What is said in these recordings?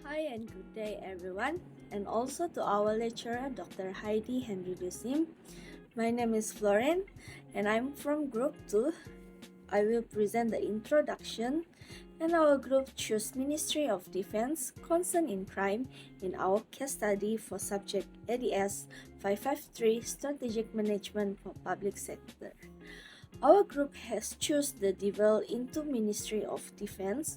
Hi and good day everyone, and also to our lecturer Dr. Heidi Henry Dusim. My name is Florine and I'm from Group 2. I will present the introduction, and our group chose Ministry of Defense Concern in Crime in our case study for subject ADS553 Strategic Management for Public Sector. Our group has chosen the develop into Ministry of Defense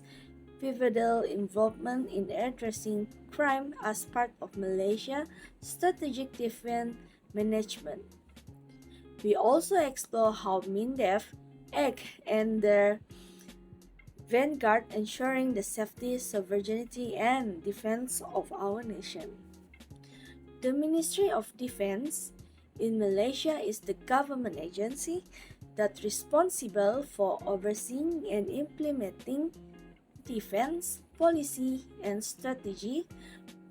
pivotal involvement in addressing crime as part of Malaysia strategic defense management. We also explore how MINDEF act and their vanguard ensuring the safety, sovereignty, and defense of our nation. The Ministry of Defense in Malaysia is the government agency that responsible for overseeing and implementing defense policy and strategy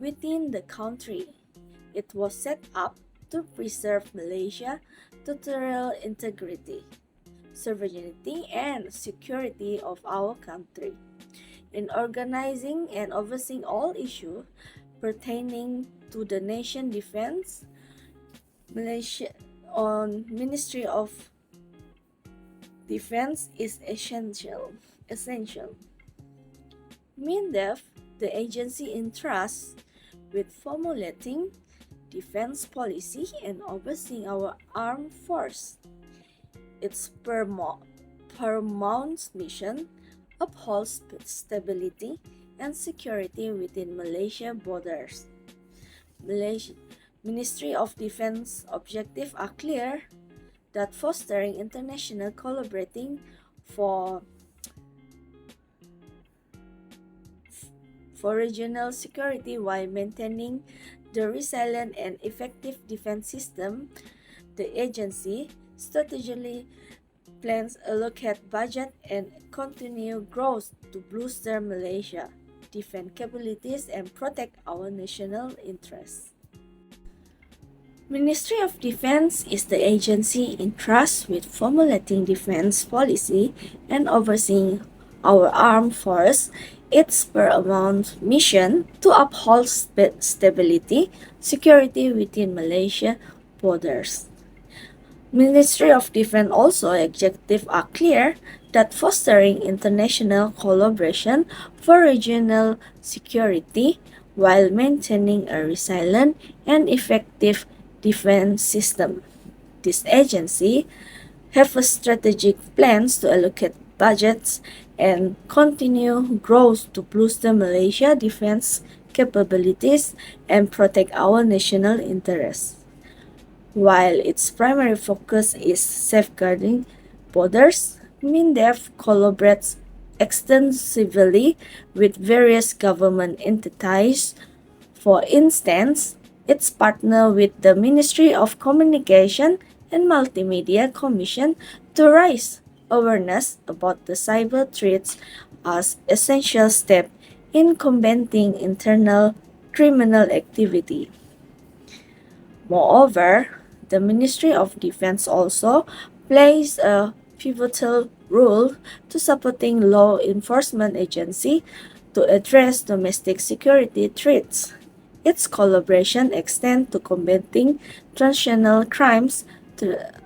within the country. It was set up to preserve Malaysia's territorial integrity, sovereignty, and security of our country. In organizing and overseeing all issues pertaining to the nation defense, Ministry of Defense is essential. MINDEF, the agency entrusted with formulating defense policy and overseeing our armed force. Its paramount mission upholds stability and security within Malaysia borders. Ministry of Defense objectives are clear: that fostering international collaborating for regional security while maintaining the resilient and effective defense system. The agency strategically plans allocate budget and continue growth to bolster Malaysia defense capabilities and protect our national interests. Ministry of Defense is the agency entrusted with formulating defense policy and overseeing our armed force. Its paramount mission to uphold stability, security within Malaysia borders. Ministry of Defense also objectives are clear: that fostering international collaboration for regional security while maintaining a resilient and effective defense system. This agency have a strategic plans to allocate budgets and continue growth to bolster Malaysia defense capabilities and protect our national interests. While its primary focus is safeguarding borders, MINDEF collaborates extensively with various government entities. For instance, it's partner with the Ministry of Communication and Multimedia Commission to raise awareness about the cyber threats as essential step in combating internal criminal activity. Moreover, the Ministry of Defense also plays a pivotal role to supporting law enforcement agency to address domestic security threats. Its collaboration extends to combating transnational crimes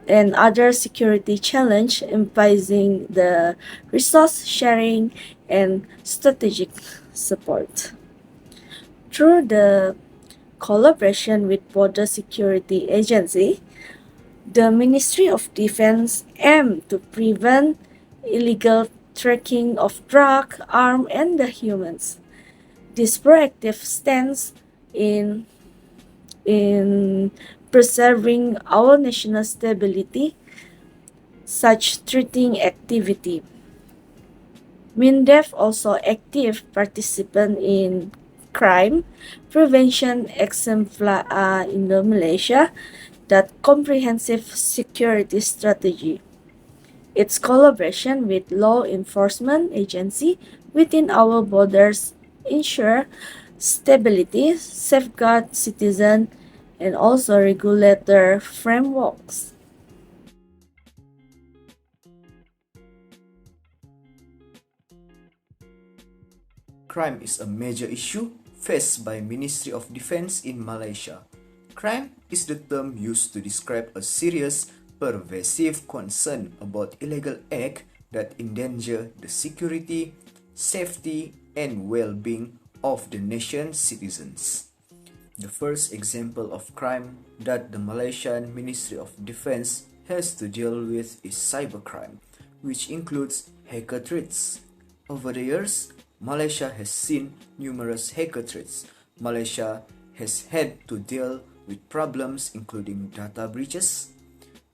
and other security challenges, emphasizing the resource sharing and strategic support. Through the collaboration with Border Security Agency, the Ministry of Defense aims to prevent illegal tracking of drug, arms, and the humans. This proactive stance in preserving our national stability, such treating activity. MINDEF also active participant in crime prevention exemplar in the Malaysia that comprehensive security strategy. Its collaboration with law enforcement agency within our borders ensure stability, safeguard citizen, and also regulator frameworks. Crime is a major issue faced by Ministry of Defense in Malaysia. Crime is the term used to describe a serious, pervasive concern about illegal acts that endanger the security, safety, and well-being of the nation's citizens. The first example of crime that the Malaysian Ministry of Defense has to deal with is cybercrime, which includes hacker threats. Over the years, Malaysia has seen numerous hacker threats. Malaysia has had to deal with problems including data breaches,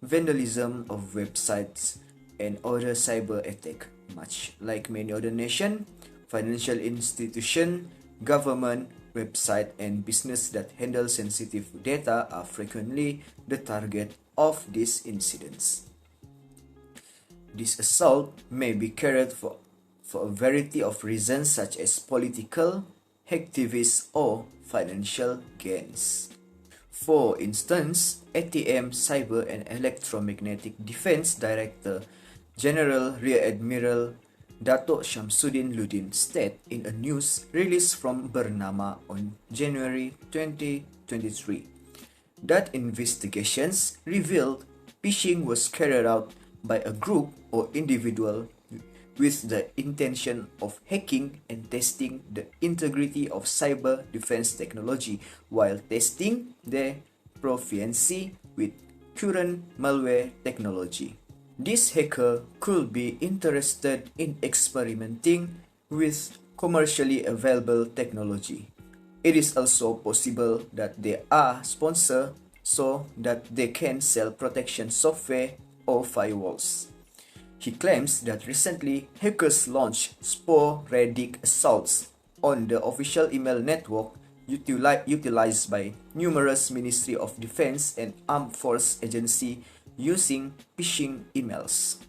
vandalism of websites, and other cyber attacks. Much like many other nations, financial institutions, government, website, and business that handle sensitive data are frequently the target of these incidents. This assault may be carried for a variety of reasons such as political, activist, or financial gains. For instance, ATM Cyber and Electromagnetic Defense Director General Rear Admiral Datuk Syamsuddin Ludin stated in a news release from Bernama on January 2023 that investigations revealed phishing was carried out by a group or individual with the intention of hacking and testing the integrity of cyber defense technology while testing their proficiency with current malware technology. This hacker could be interested in experimenting with commercially available technology. It is also possible that they are sponsored so that they can sell protection software or firewalls. He claims that recently hackers launched sporadic assaults on the official email network utilized by numerous Ministry of Defense and Armed Force agencies using phishing emails.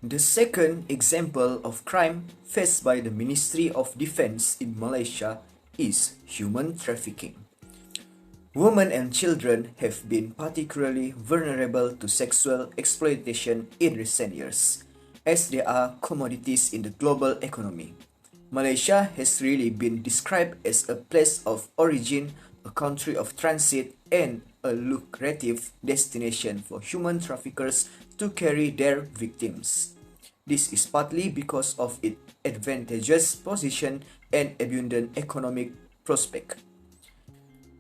The second example of crime faced by the Ministry of Defense in Malaysia is human trafficking. Women and children have been particularly vulnerable to sexual exploitation in recent years, as they are commodities in the global economy. Malaysia has really been described as a place of origin, a country of transit, and a lucrative destination for human traffickers to carry their victims. This is partly because of its advantageous position and abundant economic prospect.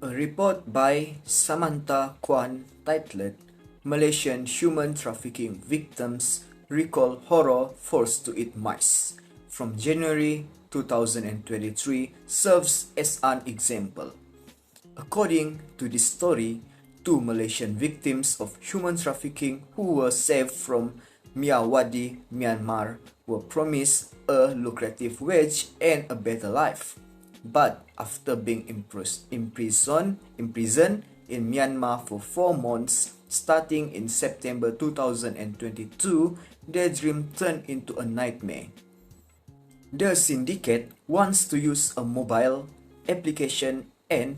A report by Samantha Kwan titled Malaysian Human Trafficking Victims Recall Horror Forced to Eat Mice from January 2023 serves as an example. According to this story, 2 Malaysian victims of human trafficking who were saved from Myawaddy, Myanmar, were promised a lucrative wage and a better life. But after being imprisoned in Myanmar for 4 months, starting in September 2022, their dream turned into a nightmare. The syndicate wants to use a mobile application and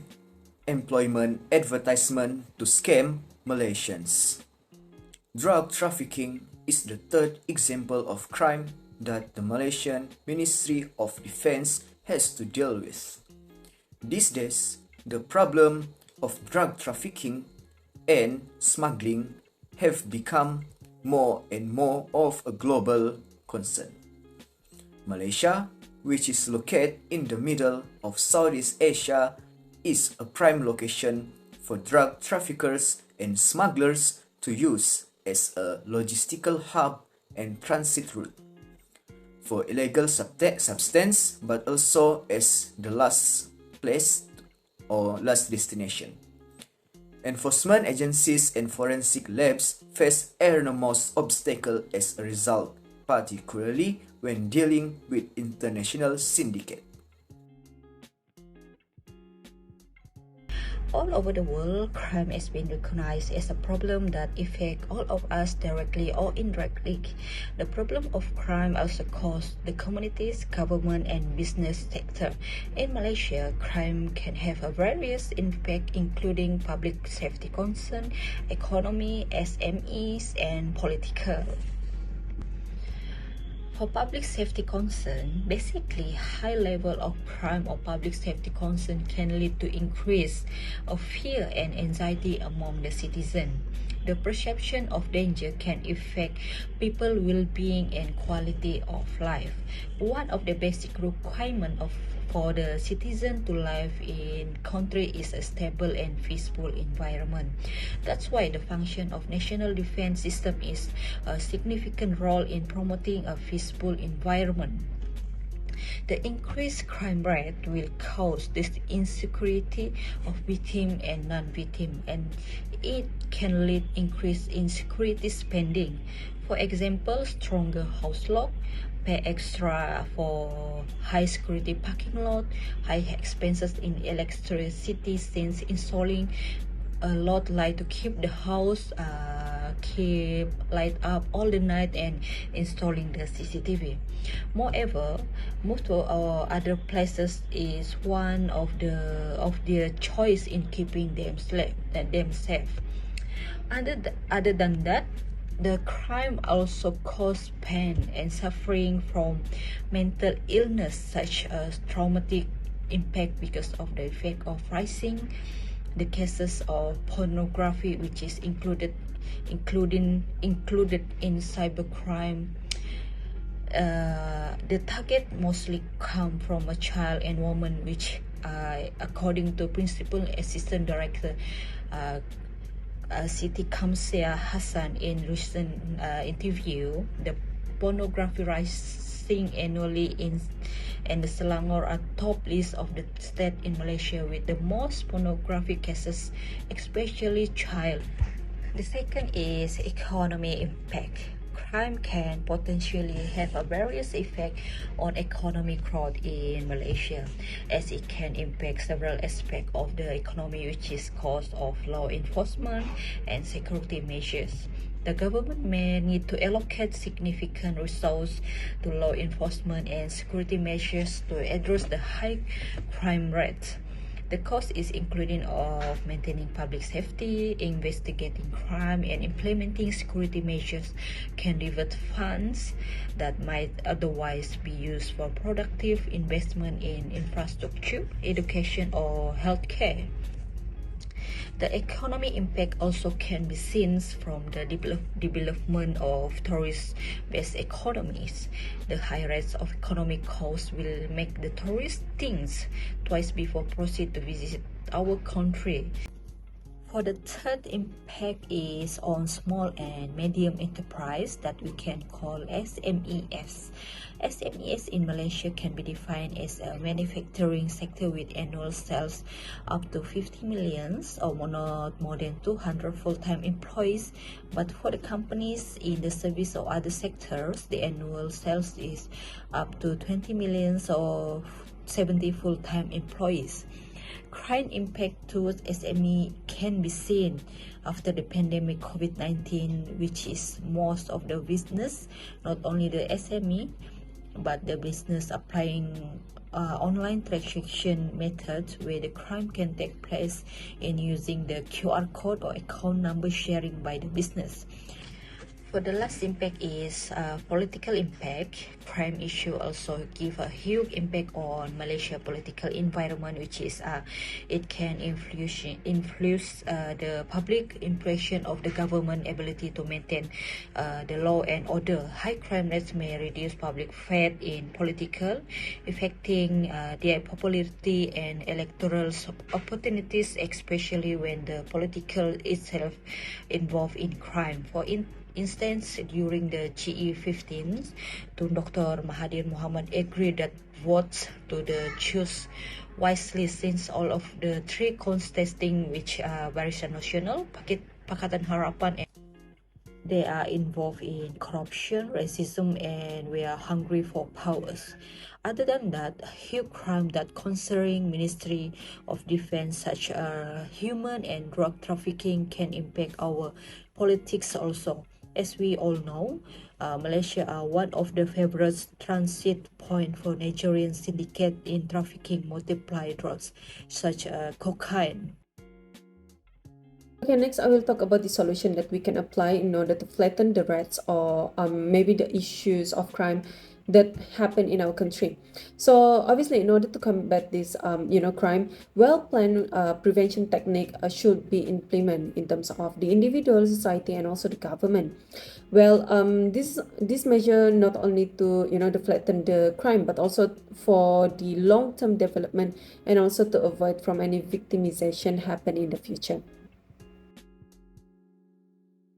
employment advertisement to scam Malaysians. Drug trafficking is the third example of crime that the Malaysian Ministry of Defense has to deal with. These days, the problem of drug trafficking and smuggling have become more and more of a global concern. Malaysia, which is located in the middle of Southeast Asia, is a prime location for drug traffickers and smugglers to use as a logistical hub and transit route for illegal substance, but also as the last place or last destination. Enforcement agencies and forensic labs face enormous obstacles as a result, particularly when dealing with international syndicates. All over the world, crime has been recognized as a problem that affects all of us directly or indirectly. The problem of crime also caused the communities, government, and business sector. In Malaysia, crime can have a various impact, including public safety concern, economy, SMEs, and political. For public safety concern, basically high level of crime or public safety concern can lead to increase of fear and anxiety among the citizen. The perception of danger can affect people's well-being and quality of life. One of the basic requirements for the citizen to live in country is a stable and peaceful environment. That's why the function of national defense system is a significant role in promoting a peaceful environment. The increased crime rate will cause this insecurity of victim and non-victim, and it can lead increase in security spending. For example, stronger house lock, pay extra for high security parking lot, high expenses in electricity since installing a lot light to keep the house keep light up all the night and installing the CCTV. Moreover, move to other places is one of their choice in keeping them safe. Other than that, the crime also cause pain and suffering from mental illness such as traumatic impact because of the effect of rising the cases of pornography, which is included in cybercrime. The target mostly come from a child and woman, which according to Principal Assistant Director Siti Hassan in recent interview, the pornography rising annually and the Selangor are top list of the state in Malaysia with the most pornography cases, especially child. The second is economy impact. Crime can potentially have a various effect on economic growth in Malaysia, as it can impact several aspects of the economy, which is cost of law enforcement and security measures. The government may need to allocate significant resources to law enforcement and security measures to address the high crime rate. The cost is including of maintaining public safety, investigating crime, and implementing security measures can divert funds that might otherwise be used for productive investment in infrastructure, education, or healthcare. The economic impact also can be seen from the development of tourist-based economies. The high rates of economic costs will make the tourists think twice before proceed to visit our country. For the third impact is on small and medium enterprise that we can call SMEs. SMEs in Malaysia can be defined as a manufacturing sector with annual sales up to 50 millions or not more than 200 full-time employees. But for the companies in the service or other sectors, the annual sales is up to 20 millions or 70 full-time employees. Crime impact towards SME can be seen after the pandemic COVID-19, which is most of the business, not only the SME, but the business applying online transaction methods where the crime can take place in using the QR code or account number sharing by the business. For the last impact is political impact. Crime issue also give a huge impact on Malaysia political environment, which is it can influence the public impression of the government ability to maintain the law and order. High crime rates may reduce public faith in political, affecting their popularity and electoral opportunities, especially when the political itself involved in crime. For instance, during the GE15, Dr. Mahathir Mohamad agreed that votes to the choose wisely since all of the three contesting, which are Barisan Nasional, Pakatan Harapan, and they are involved in corruption, racism, and we are hungry for powers. Other than that, huge crime that concerning Ministry of Defense, such as human and drug trafficking, can impact our politics also. As we all know, Malaysia are one of the favorite transit point for Nigerian syndicate in trafficking multiple drugs such as cocaine. Okay, next I will talk about the solution that we can apply in order to flatten the rates or maybe the issues of crime that happen in our country. So obviously, in order to combat this, crime, well-planned prevention technique should be implemented in terms of the individual, society, and also the government. Well, this measure not only to to flatten the crime, but also for the long-term development and also to avoid from any victimization happen in the future.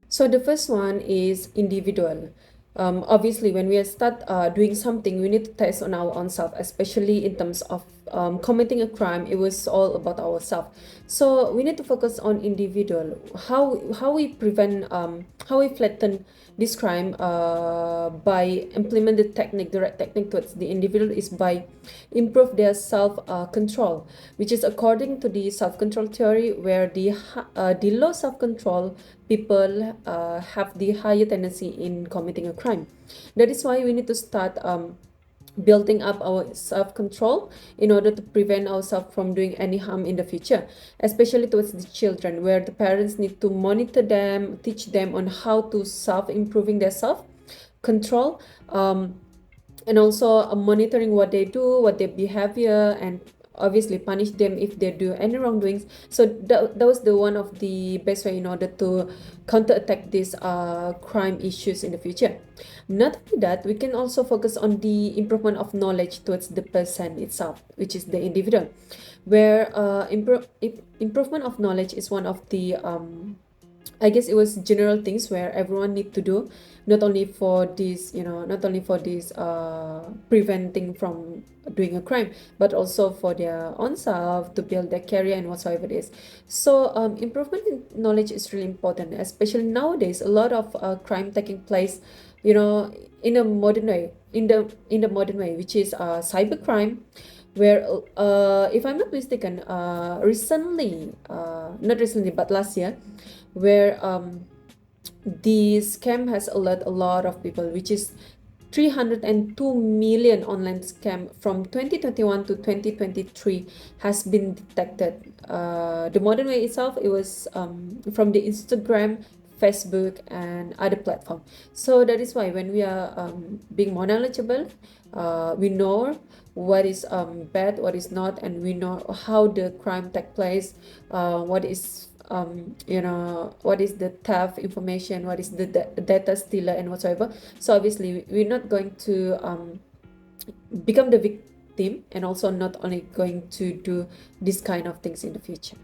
So the first one is individual. Obviously, when we start doing something, we need to test on our own self, especially in terms of committing a crime. It was all about ourselves. So we need to focus on individual. How we prevent, how we flatten this crime by implement the technique, the right technique towards the individual is by improve their self control, which is according to the self control theory, where the low self control people have the higher tendency in committing a crime. That is why we need to start building up our self-control in order to prevent ourselves from doing any harm in the future, especially towards the children, where the parents need to monitor them, teach them on how to self-improving their self-control, and also monitoring what they do, what their behavior, and obviously punish them if they do any wrongdoings. So that was the one of the best way in order to counterattack these crime issues in the future. Not only that, we can also focus on the improvement of knowledge towards the person itself, which is the individual, where improvement of knowledge is one of the I guess it was general things where everyone need to do, not only for this, not only for this preventing from doing a crime, but also for their own self to build their career and whatsoever it is. So improvement in knowledge is really important, especially nowadays. A lot of crime taking place, in a modern way, in the modern way, which is cybercrime, where if I'm not mistaken, recently, not recently but last year, where the scam has alerted a lot of people, which is 302 million online scam from 2021 to 2023 has been detected. The modern way itself, it was from the Instagram, Facebook, and other platform. So that is why when we are being more knowledgeable, we know what is bad, what is not, and we know how the crime take place, what is what is the theft information, what is the data stealer and whatsoever. So obviously we're not going to become the victim, and also not only going to do this kind of things in the future.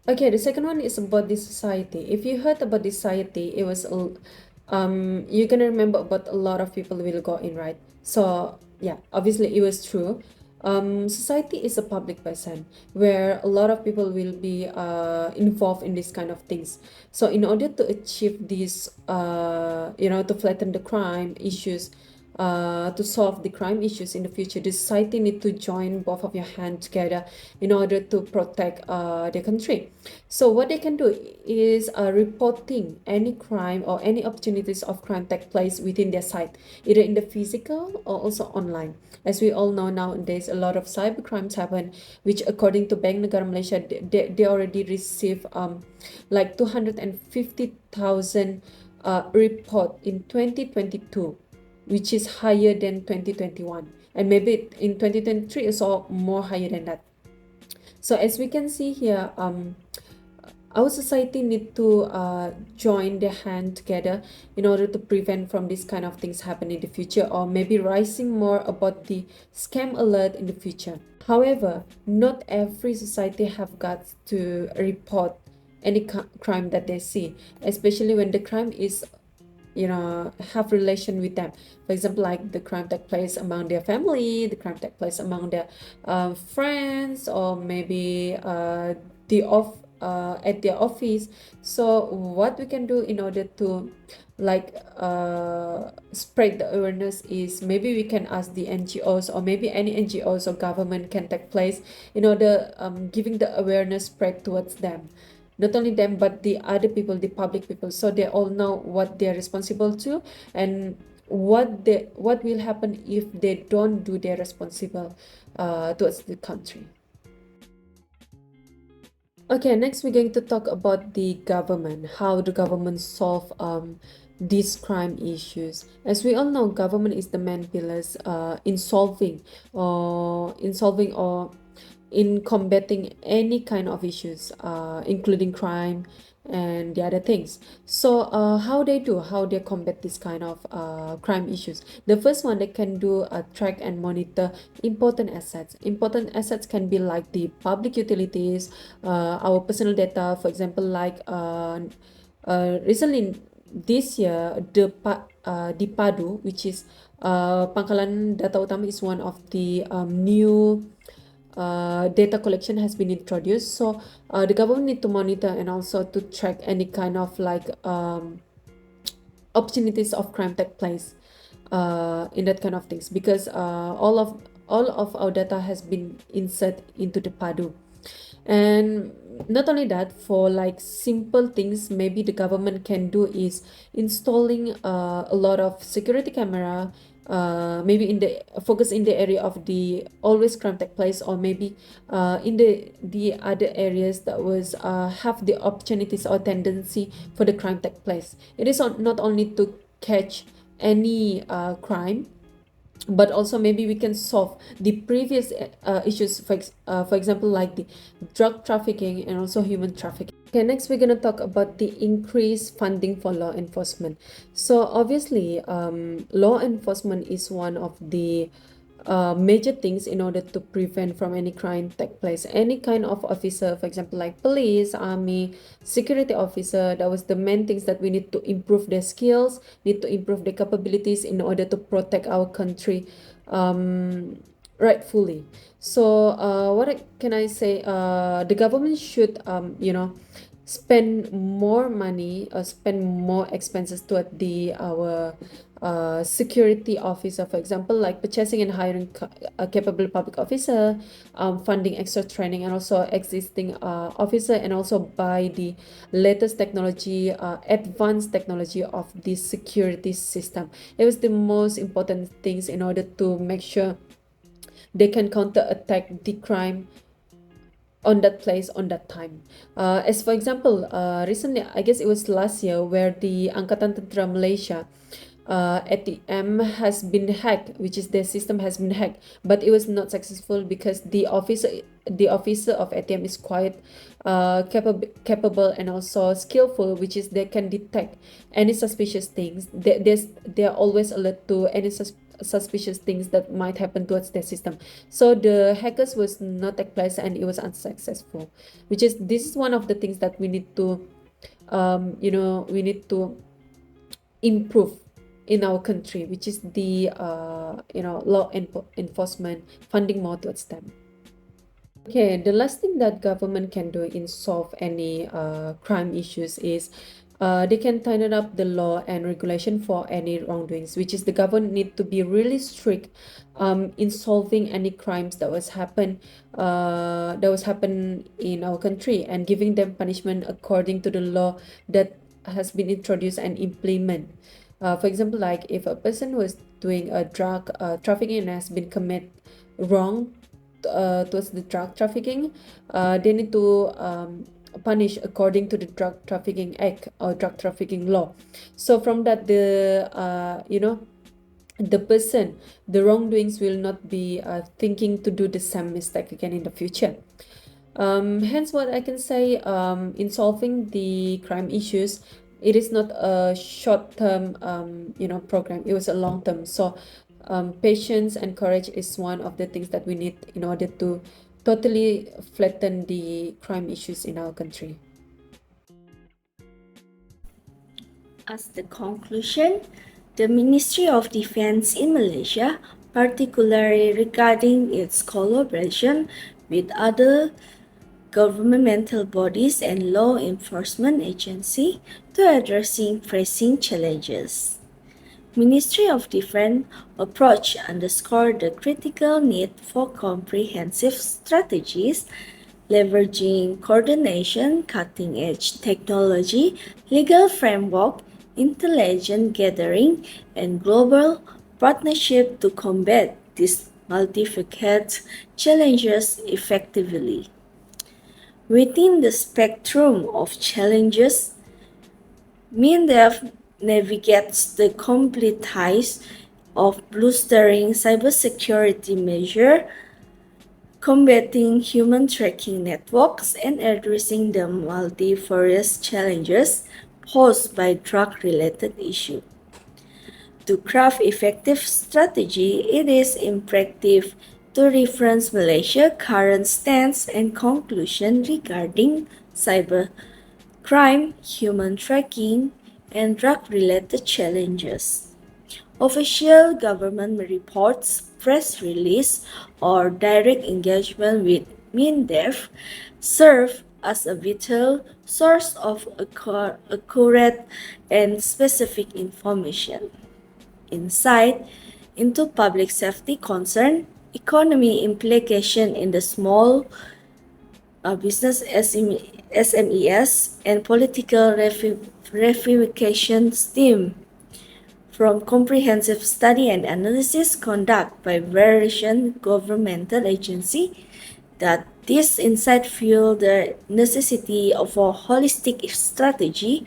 Okay, the second one is about the society. If you heard about the society, it was you can remember about a lot of people will go in, right? So yeah, obviously it was true. Society is a public person where a lot of people will be involved in this kind of things. So in order to achieve this, to flatten the crime issues, to solve the crime issues in the future, the society need to join both of your hands together in order to protect their country. So what they can do is reporting any crime or any opportunities of crime take place within their site, either in the physical or also online. As we all know, nowadays a lot of cyber crimes happen, which according to Bank Negara Malaysia, they already receive like 250,000 report in 2022, which is higher than 2021, and maybe in 2023 is all more higher than that. So as we can see here, our society need to join their hand together in order to prevent from this kind of things happening in the future, or maybe rising more about the scam alert in the future. However, not every society have got to report any crime that they see, especially when the crime is have relation with them. For example, like the crime take place among their family, the crime take place among their friends, or maybe at their office. So what we can do in order to spread the awareness is maybe we can ask the NGOs, or maybe any NGOs or government can take place in order giving the awareness spread towards them. Not only them, but the other people, the public people, so they all know what they're responsible to, and what will happen if they don't do their responsible towards the country. Okay, next we're going to talk about the government, how the government solve these crime issues. As we all know, government is the main pillars in solving or in combating any kind of issues, including crime and the other things. So how they combat this kind of crime issues. The first one, they can do track and monitor important assets. Important assets can be like the public utilities, our personal data, for example, like recently this year, the PADU, which is Pangkalan Data Utama, is one of the new data collection has been introduced. So the government need to monitor and also to track any kind of like opportunities of crime take place in that kind of things, because all of our data has been inserted into the PADU. And not only that, for like simple things, maybe the government can do is installing a lot of security camera, maybe in the focus in the area of the always crime take place, or maybe in the other areas that was have the opportunities or tendency for the crime take place. It is not only to catch any crime, but also maybe we can solve the previous issues, for example, like the drug trafficking and also human trafficking. Okay, next we're going to talk about the increased funding for law enforcement. So obviously, law enforcement is one of the major things in order to prevent from any crime take place. Any kind of officer, for example, like police, army, security officer, that was the main things that we need to improve their skills, need to improve their capabilities in order to protect our country rightfully. So can I say? The government should spend more money or spend more expenses toward the our security officer, for example, like purchasing and hiring a capable public officer, funding extra training and also existing officer, and also buy the latest technology, advanced technology of the security system. It was the most important things in order to make sure they can counter attack the crime on that place on that time. As for example, recently, I guess it was last year, where the Angkatan Tentera Malaysia ATM has been hacked, which is their system has been hacked, but it was not successful because the officer of ATM is quite capable and also skillful, which is they can detect any suspicious things. They are always alert to any suspicious things that might happen towards their system. So the hackers was not take place and it was unsuccessful, which is this is one of the things that we need to we need to improve in our country, which is the law enforcement, funding more towards them. Okay, the last thing that government can do in solve any crime issues is they can tighten up the law and regulation for any wrongdoings, which is the government need to be really strict in solving any crimes that was happen in our country, and giving them punishment according to the law that has been introduced and implemented. For example, like if a person was doing a drug trafficking and has been commit wrong towards the drug trafficking, they need to punish according to the Drug Trafficking Act or drug trafficking law. So from that, the person, the wrongdoings will not be thinking to do the same mistake again in the future. Hence, what I can say in solving the crime issues, it is not a short-term program. It was a long-term. So patience and courage is one of the things that we need in order to totally flatten the crime issues in our country. As the conclusion, the Ministry of Defense in Malaysia, particularly regarding its collaboration with other governmental bodies and law enforcement agencies to addressing pressing challenges. Ministry of Defense approach underscored the critical need for comprehensive strategies leveraging coordination, cutting-edge technology, legal framework, intelligence gathering, and global partnership to combat these multifaceted challenges effectively. Within the spectrum of challenges, MINDEF navigates the complexities of bolstering cybersecurity measures, combating human tracking networks, and addressing the multifarious challenges posed by drug-related issues. To craft effective strategy, it is imperative to reference Malaysia's current stance and conclusion regarding cybercrime, human tracking, and drug-related challenges. Official government reports, press release, or direct engagement with MINDEF serve as a vital source of accurate and specific information. Insight into public safety concern, economy implication in the small business SMEs, and political ramifications stem from comprehensive study and analysis conducted by various governmental agencies. That this insight fuel the necessity of a holistic strategy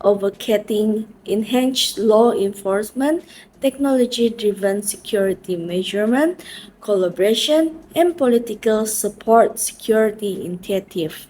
advocating enhanced law enforcement, technology-driven security measurement, collaboration, and political support security initiative.